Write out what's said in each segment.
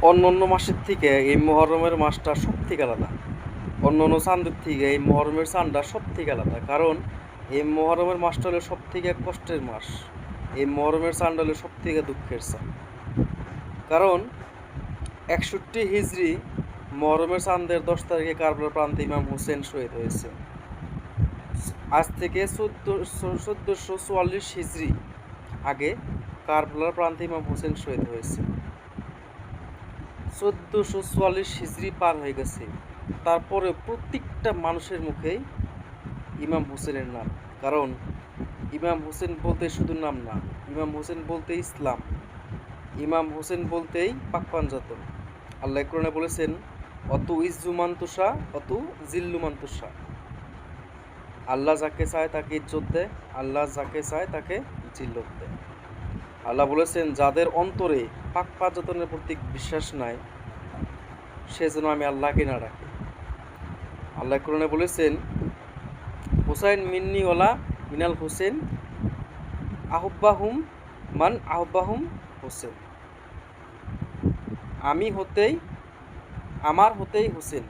অন্য অন্য মাসের থেকে এই মহরমের মাসটা সব থেকে আলাদা। অন্য অন্য চাঁদের থেকে এই মহরমের চাঁদটা সব থেকে আলাদা। কারণ এই মহরমের মাসটা হলো সব থেকে কষ্টের মাস। এই মহরমের চাঁদটা হলো সব থেকে দুঃখের চাঁদ। কারণ 61 হিজরি মহরমের চাঁদের 10 তারিখে কারবালার প্রান্তে ইমাম হোসেন শহীদ হয়েছে। আজ থেকে 1444 হিজরি আগে কারবালার প্রান্তে ইমাম হোসেন শহীদ হয়েছে। 1444 হিজরি পার হয়ে গেছে, তারপরে প্রত্যেকটা মানুষের মুখেই ইমাম হোসেনের নাম। কারণ ইমাম হোসেন বলতে শুধু নাম না, ইমাম হোসেন বলতে ইসলাম, ইমাম হোসেন বলতেই পাকপাঞ্জাতন। আল্লাহ কোরআনে বলেছেন, অত ইজ্জুমান তুষা অত জিল্লুমান তুষা। আল্লাহ যাকে চায় তাকে ইজ্জত দেয়, আল্লাহ যাকে চায় তাকে জিল্লত দেয়। আল্লাহ বলেছেন, যাদের অন্তরে পাকপাঞ্জাতনের প্রতি বিশ্বাস নাই সে যেন আমি আল্লাহকে না রাখি। আল্লাহ কোরআনে বলেছেন, হুসাইন মিন্নি ওলা মিনাল হোসেন আহব্বাহুম মান আহব্বাহুম হোসেন। আমি হতেই আমার হতেই হোসেন,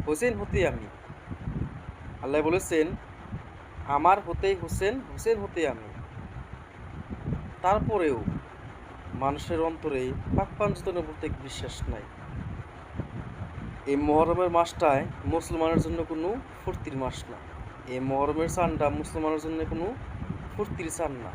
হোসেন হতেই আমি। আল্লাহ বলেছেন, আমার হতেই হোসেন, হোসেন হতেই আমি। তারপরেও মানুষের অন্তরে পাকপাঞ্জাতনের প্রতি বিশ্বাস নাই। এই মহরমের মাসটায় মুসলমানের জন্য কোনো ফুর্তির মাস না। এই মহরমের চাঁদটা মুসলমানের জন্য কোনো ফুর্তির চাঁদ না।